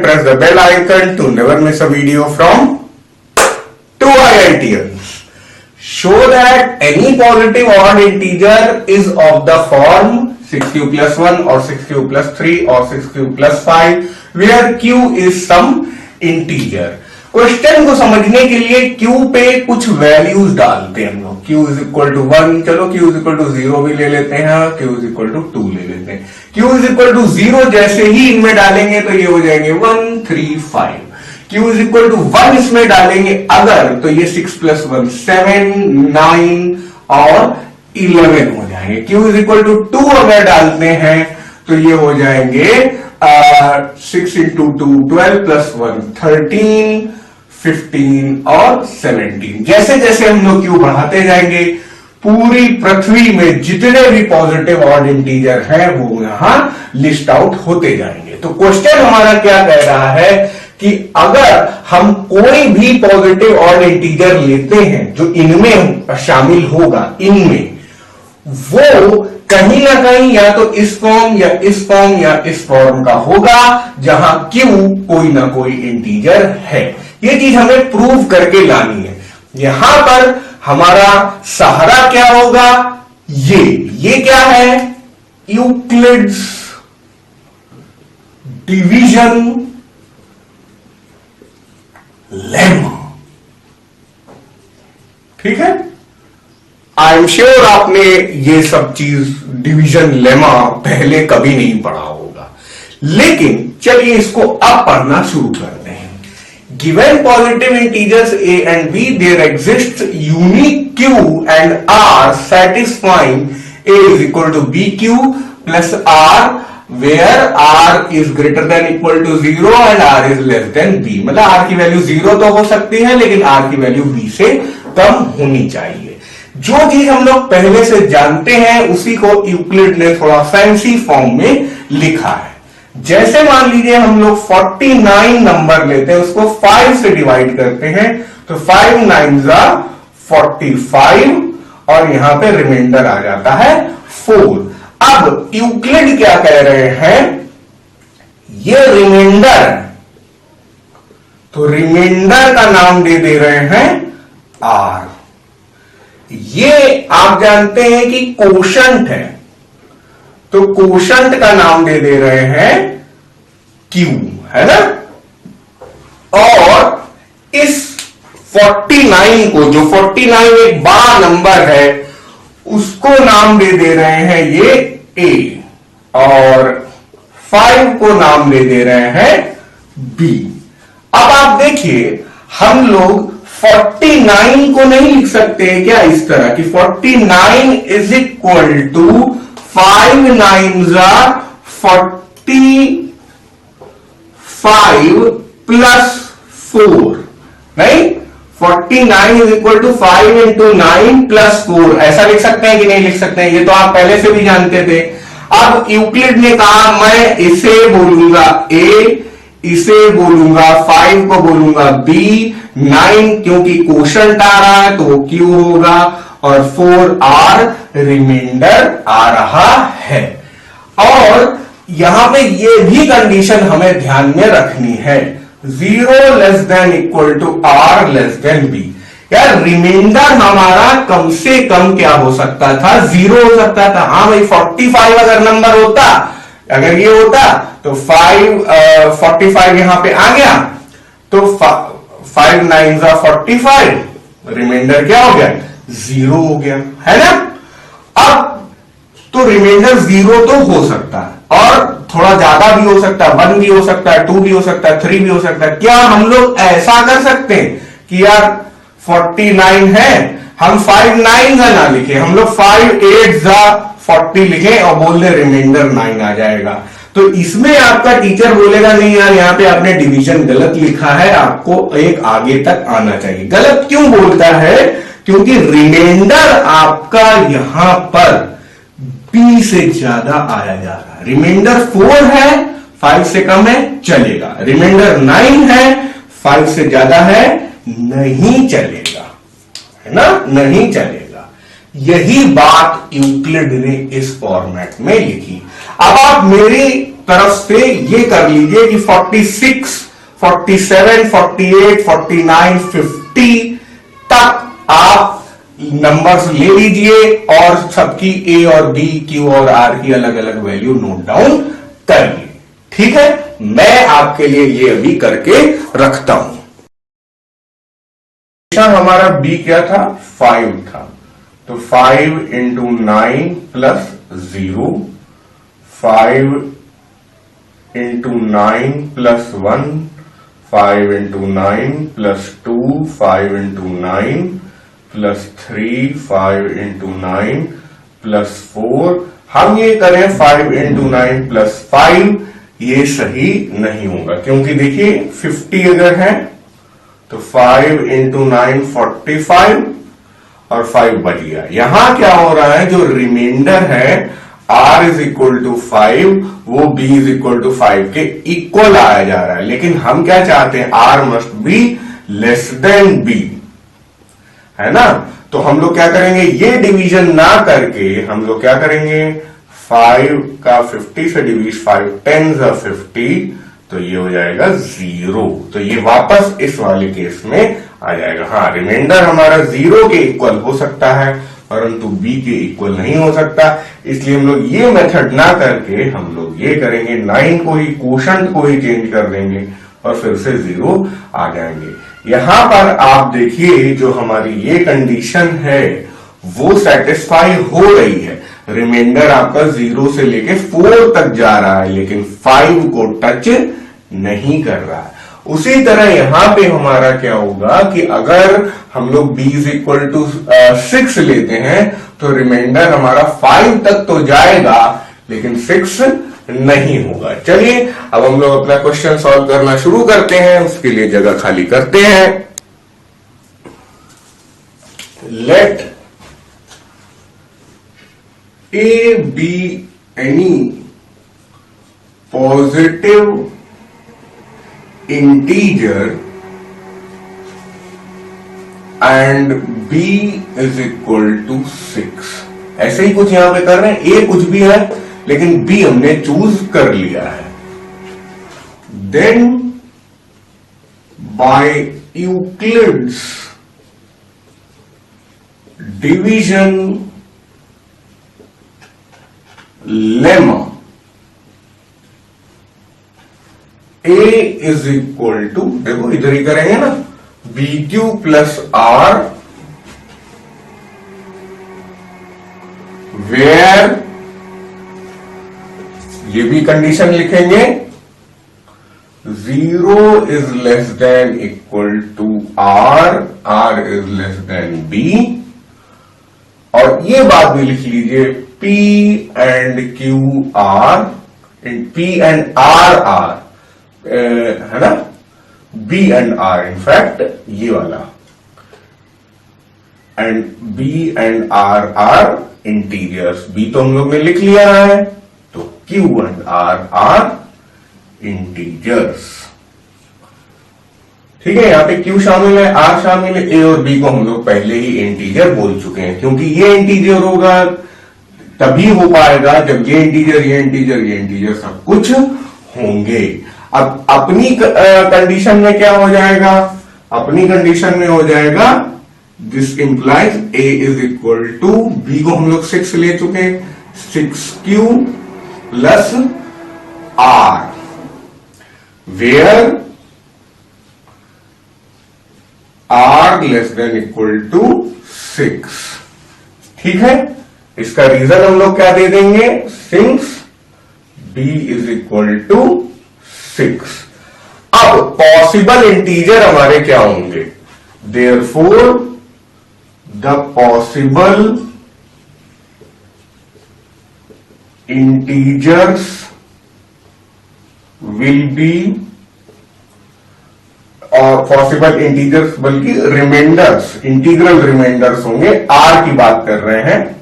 Press the bell icon to never miss a video from 2IITians. Show that any positive odd integer is of the form 6q plus 1 or 6q plus 3 or 6q plus 5 where q is some integer. Question को समझने के लिए q पे कुछ values डालते हैं हम लोग. q इज इक्वल टू 1, चलो q इज इक्वल टू 0 भी ले लेते हैं, q इज इक्वल टू 2 ले लेते हैं. q इज इक्वल टू 0 जैसे ही इनमें डालेंगे तो ये हो जाएंगे 1, 3, 5. q इज इक्वल टू 1 इसमें डालेंगे अगर तो ये 6 प्लस 1 7, 9 और 11 हो जाएंगे. q इज इक्वल टू 2 अगर डालते हैं तो ये हो जाएंगे 6 इंटू 2 12 प्लस 1 13, 15 और 17. जैसे जैसे हम लोग क्यू बढ़ाते जाएंगे पूरी पृथ्वी में जितने भी पॉजिटिव ऑड इंटीजर हैं वो यहां लिस्ट आउट होते जाएंगे. तो क्वेश्चन हमारा क्या कह रहा है कि अगर हम कोई भी पॉजिटिव ऑड इंटीजर लेते हैं जो इनमें शामिल होगा, इनमें वो कहीं ना कहीं या तो इस फॉर्म या इस फॉर्म या इस फॉर्म का होगा जहां क्यू कोई ना कोई इंटीजर है. ये चीज हमें प्रूव करके लानी है. यहां पर हमारा सहारा क्या होगा, ये क्या है, यूक्लिड्स डिवीजन लेमा. ठीक है, आई एम श्योर आपने ये सब चीज डिवीजन लेमा पहले कभी नहीं पढ़ा होगा, लेकिन चलिए इसको अब पढ़ना शुरू करते हैं. Given positive integers a and b, there exists unique q and r satisfying a is equal to bq plus r where r is greater than equal to 0 and r is less than b. मतलब r की value 0 तो हो सकती है लेकिन r की value b से कम होनी चाहिए. जो चीज हम लोग पहले से जानते हैं उसी को यूक्लिड ने थोड़ा फैंसी फॉर्म में लिखा है. जैसे मान लीजिए हम लोग 49 नंबर लेते हैं, उसको 5 से डिवाइड करते हैं तो 5 9 45 और यहां पे रिमाइंडर आ जाता है 4. अब यूक्लिड क्या कह रहे हैं, ये रिमाइंडर, तो रिमाइंडर का नाम दे रहे हैं r. ये आप जानते हैं कि कोशंट है तो कोशंट का नाम दे रहे हैं Q, है ना. और इस 49 को, जो 49 एक बड़ा नंबर है, उसको नाम दे रहे हैं ये A और 5 को नाम दे रहे हैं B. अब आप देखिए हम लोग 49 को नहीं लिख सकते क्या इस तरह कि 49 इज इक्वल टू 5 9 45 प्लस 4, नहीं, 49 is equal to 5 into 9 plus 4. ऐसा लिख सकते हैं कि नहीं लिख सकते हैं, ये तो आप पहले से भी जानते थे. अब यूक्लिड ने कहा मैं इसे बोलूंगा A, इसे बोलूंगा 5 को बोलूंगा B, 9 क्योंकि कोशंट आ रहा है तो वो Q होगा और 4R रिमाइंडर आ रहा है. और यहां पे ये भी कंडीशन हमें ध्यान में रखनी है, 0 less than equal to R less than B. यार रिमाइंडर हमारा कम से कम क्या हो सकता था, 0 हो सकता था. हाँ भाई 45 अगर नंबर होता, अगर ये होता तो 45 यहां पे आ गया तो 5 9 45, रिमाइंडर क्या हो गया, 0 हो गया, है ना. अब तो रिमाइंडर 0 तो हो सकता है और थोड़ा ज्यादा भी हो सकता है, 1 भी हो सकता है, 2 भी हो सकता है, 3 भी हो सकता है. क्या हम लोग ऐसा कर सकते हैं कि यार 49 है, हम 5 9 ना लिखे, हम लोग 5 8 40 लिखे और बोल दे रिमाइंडर 9 आ जाएगा. तो इसमें आपका टीचर बोलेगा नहीं यार यहाँ पे आपने डिवीजन गलत लिखा है, आपको एक आगे तक आना चाहिए. गलत क्यों बोलता है, क्योंकि रिमाइंडर आपका यहां पर B से ज्यादा आया जा रहा है. रिमाइंडर 4 है, 5 से कम है, चलेगा. रिमाइंडर 9 है, 5 से ज्यादा है, नहीं चलेगा, है ना, नहीं चलेगा. यही बात यूक्लिड ने इस फॉर्मेट में लिखी. अब आप मेरी तरफ से ये कर लीजिए कि 46, 47, 48, 49, 50 तक आप नंबर्स ले लीजिए और सबकी ए और बी, क्यू और आर की अलग अलग वैल्यू नोट डाउन करिए। ठीक है, मैं आपके लिए ये अभी करके रखता हूं। हमारा बी क्या था? 5 था, तो 5 into 9 plus 0, 5 into 9 plus 1, 5 into 9 plus 2, 5 into 9 plus 3, 5 into 9 plus 4। हम ये करें 5 इंटू 9 प्लस 5, ये सही नहीं होगा, क्योंकि देखिए 50 अगर है तो 5 इंटू 9 45 और 5 बच गया। यहां क्या हो रहा है, जो रिमाइंडर है r इज इक्वल टू 5, वो b इज इक्वल टू 5 के इक्वल आया जा रहा है, लेकिन हम क्या चाहते हैं, r must be less than b, है ना। तो हम लोग क्या करेंगे, ये डिवीजन ना करके हम लोग क्या करेंगे, 5 का 50 से डिवीज 5 10 50, तो ये हो जाएगा 0। तो ये वापस इस वाले केस में आ जाएगा। हाँ, रिमाइंडर हमारा 0 के इक्वल हो सकता है, परंतु b के इक्वल नहीं हो सकता, इसलिए हम लोग ये मेथड ना करके हम लोग ये करेंगे, 9 को ही, कोशंट को ही चेंज कर देंगे और फिर से 0 आ जाएंगे। यहां पर आप देखिए, जो हमारी ये कंडीशन है वो सेटिस्फाई हो रही है। रिमाइंडर आपका 0 से लेके 4 तक जा रहा है, लेकिन 5 को टच नहीं कर रहा है। उसी तरह यहां पे हमारा क्या होगा कि अगर हम लोग b इज इक्वल टू 6 लेते हैं तो रिमाइंडर हमारा 5 तक तो जाएगा, लेकिन 6 नहीं होगा। चलिए अब हम लोग अपना क्वेश्चन सॉल्व करना शुरू करते हैं। उसके लिए जगह खाली करते हैं। Let a be any positive integer and b is equal to 6। ऐसे ही कुछ यहां पे कर रहे हैं, a कुछ भी है लेकिन b हमने चूज कर लिया है। Then by Euclid's division lemma a is equal to, देखो इधर ही करेंगे ना, B Q plus R, where ये भी कंडीशन लिखेंगे, 0 is less than equal to R, R is less than B, और ये बात भी लिख लीजिए, P and Q R, and P and R R, है ना, B and R, इनफैक्ट ये वाला, and B and R are integers। B तो हम लोग ने लिख लिया है, तो Q and R are integers। ठीक है, यहां पे Q शामिल है, R शामिल है, A और B को हम लोग पहले ही इंटीजर बोल चुके हैं, क्योंकि ये इंटीजर होगा तभी हो पाएगा जब ये इंटीजर, ये इंटीजर, ये इंटीजर सब कुछ होंगे। अब अपनी कंडीशन में क्या हो जाएगा, अपनी कंडीशन में हो जाएगा, this implies a is equal to, b को हम लोग 6 ले चुके हैं, 6q plus r, where r less than equal to 6। ठीक है, इसका रीजन हम लोग क्या दे देंगे, since b is equal to 6। अब पॉसिबल इंटीजर हमारे क्या होंगे, therefore the possible integers will be, और पॉसिबल इंटीजर्स बल्कि रिमाइंडर्स, इंटीग्रल रिमाइंडर्स होंगे, r की बात कर रहे हैं।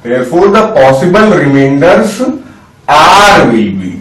Therefore, the possible remainders R will be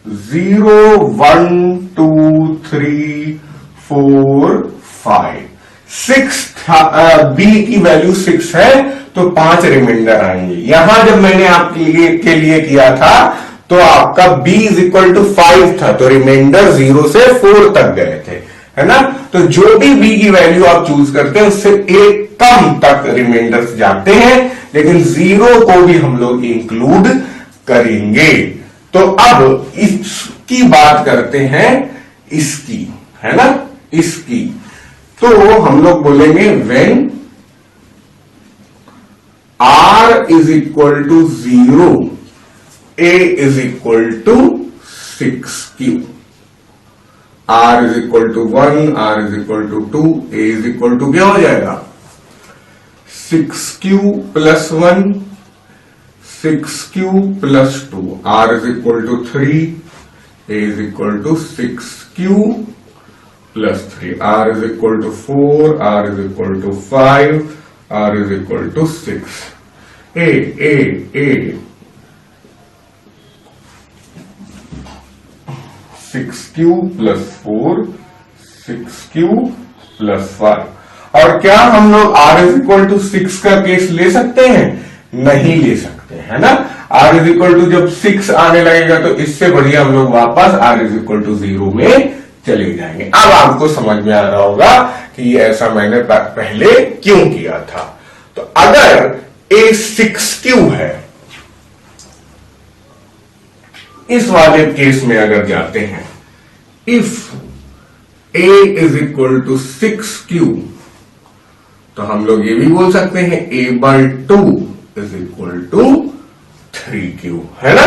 0, 1, 2, 3, 4, 5। 6 B की वैल्यू 6 है तो 5 रिमाइंडर आएंगे। यहां जब मैंने आपके लिए किया था तो आपका b इज इक्वल टू 5 था, तो रिमाइंडर 0 से 4 तक गए थे, है ना। तो जो भी b की वैल्यू आप चूज करते हैं उससे एक कम तक रिमाइंडर्स जाते हैं, लेकिन 0 को भी हम लोग इंक्लूड करेंगे। तो अब इसकी बात करते हैं, इसकी, है ना, इसकी। तो हम लोग बोलेंगे when r is equal to 0, a is equal to 6q, r is equal to 1, r is equal to 2, a is equal to क्या हो जाएगा 6q plus 1, 6q plus 2, r is equal to 3, a is equal to 6q plus 3, r is equal to 4, r is equal to 5, r is equal to 6। a 6q plus 4, 6q plus 5। और क्या हम लोग r is equal to 6 का case ले सकते हैं? नहीं ले सकते, है ना। r इज इक्वल टू जब 6 आने लगेगा तो इससे बढ़िया हम लोग वापस r इज इक्वल टू 0 में चले जाएंगे। अब आपको समझ में आ रहा होगा कि ऐसा मैंने पहले क्यों किया था। तो अगर a 6q है, इस वाले केस में अगर जाते हैं, if a is equal to 6q, तो हम लोग ये भी बोल सकते हैं a by 2 is equal to 3q, है ना।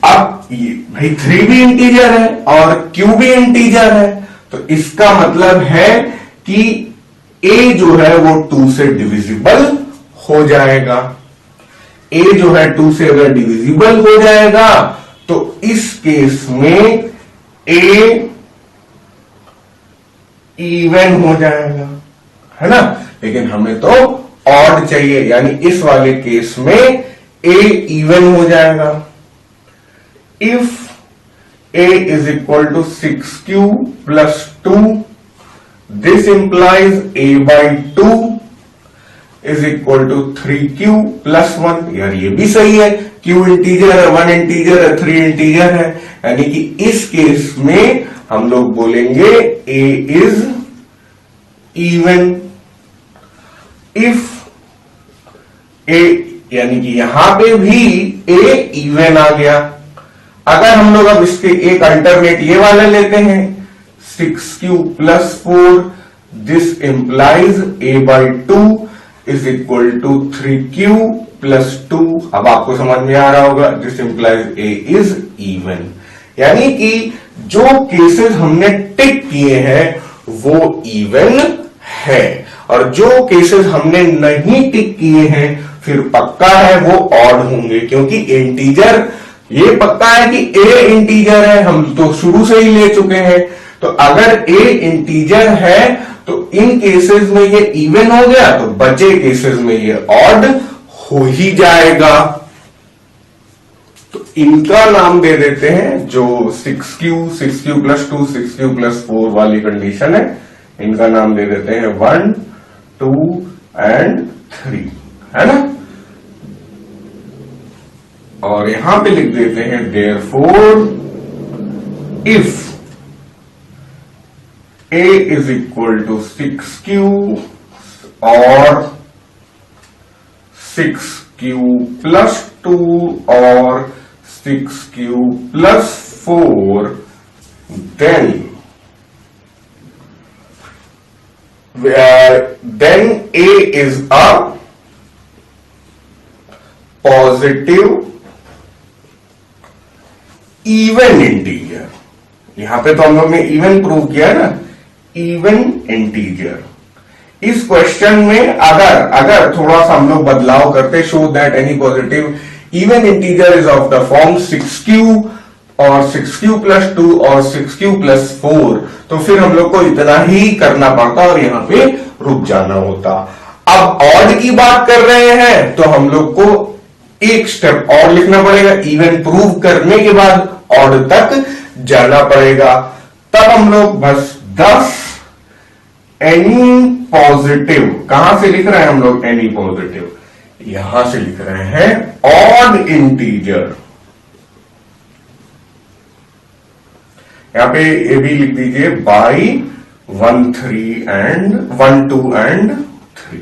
अब ये भाई 3 भी इंटीजर है और q भी इंटीजर है, तो इसका मतलब है कि a जो है वो 2 से डिविजिबल हो जाएगा। a जो है 2 से अगर डिविजिबल हो जाएगा तो इस केस में a इवन हो जाएगा, है ना। लेकिन हमें तो ऑड चाहिए, यानी इस वाले केस में a इवन हो जाएगा। If a is equal to 6q plus 2, this implies a by 2 is equal to 3q plus 1। यार ये भी सही है, q इंटीजर है, 1 इंटीजर है, 3 इंटीजर है, यानी कि इस केस में हम लोग बोलेंगे a is even. If a, यानी कि यहां पे भी a इवन आ गया। अगर हम लोग अब इसके एक अल्टरनेट ये वाला लेते हैं 6q plus 4, this implies a by 2 is equal to 3q plus 2। अब आपको समझ में आ रहा होगा, this implies a is even. यानी कि जो केसेस हमने टिक किए हैं वो इवन है, और जो केसेस हमने नहीं टिक किए हैं फिर पक्का है वो ऑड होंगे, क्योंकि इंटीजर ये पक्का है कि a इंटीजर है, हम तो शुरू से ही ले चुके हैं। तो अगर a इंटीजर है तो इन केसेस में ये इवन हो गया, तो बचे केसेस में ये ऑड हो ही जाएगा। तो इनका नाम दे देते हैं, जो 6q प्लस 2, 6q प्लस 4 वाली कंडीशन है, इनका नाम दे देते हैं 1, 2 एंड 3, है ना। और यहां पे लिख देते हैं therefore if a is equal to 6q और 6q प्लस 2 और 6q plus 4, then a is a positive even integer. यहां पे तो हम लोग ने इवन प्रूव किया है ना, इवन इंटीजर। इस क्वेश्चन में अगर थोड़ा सा हम लोग बदलाव करते, show that any positive even integer is of the form 6q और 6q प्लस 2 और 6q प्लस 4, तो फिर हम लोग को इतना ही करना पड़ता और यहां पे रुक जाना होता। अब ऑड की बात कर रहे हैं तो हम लोग को एक स्टेप और लिखना पड़ेगा, इवन प्रूव करने के बाद ऑड तक जाना पड़ेगा। तब हम लोग बस 10 एनी पॉजिटिव, कहां से लिख रहे हैं हम लोग एनी पॉजिटिव, यहां से लिख रहे हैं ऑड इंटीजर, यहां पे ये भी लिख दीजिए by 1 3 and 1 2 and 3।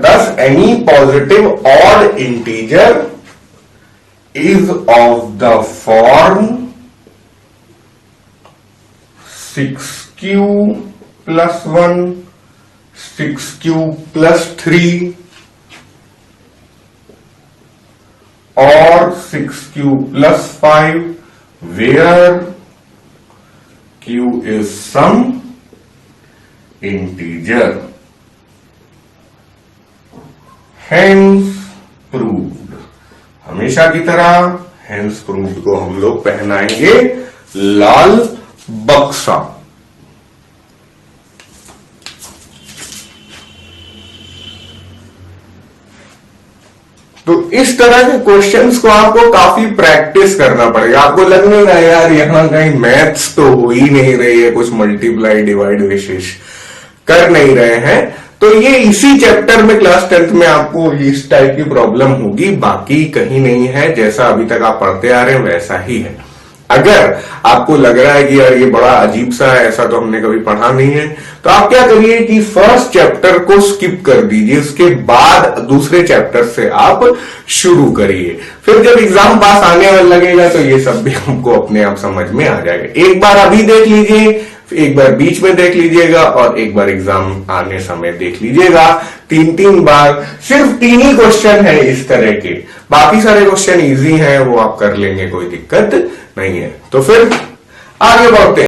Thus any positive odd integer is of the form 6q plus 1, 6q plus 3 or 6q plus 5 where q is some integer. Hence proved, हमेशा की तरह hence proved को हम लोग पहनाएंगे लाल बक्सा। तो इस तरह के क्वेश्चंस को आपको काफी प्रैक्टिस करना पड़ेगा। आपको लगने लगा यार यहां कहीं मैथ्स तो हो ही नहीं रही है, कुछ मल्टीप्लाई डिवाइड विशेष कर नहीं रहे हैं, तो ये इसी चैप्टर में क्लास 10th में आपको इस टाइप की प्रॉब्लम होगी, बाकी कहीं नहीं है। जैसा अभी तक आप पढ़ते आ रहे हैं वैसा ही है। अगर आपको लग रहा है कि यार ये बड़ा अजीब सा है, ऐसा तो हमने कभी पढ़ा नहीं है, तो आप क्या करिए कि फर्स्ट चैप्टर को स्किप कर दीजिए, उसके बाद दूसरे चैप्टर से आप शुरू करिए। फिर जब एग्जाम पास आने वाला लगेगा तो ये सब भी हमको अपने आप समझ में आ जाएगा। एक बार अभी देख लीजिए, एक बार बीच में देख लीजिएगा और एक बार एग्जाम आने समय देख लीजिएगा। 3 बार, सिर्फ 3 ही क्वेश्चन है इस तरह के, बाकी सारे क्वेश्चन इजी हैं, वो आप कर लेंगे, कोई दिक्कत नहीं है। तो फिर आगे बढ़ते हैं।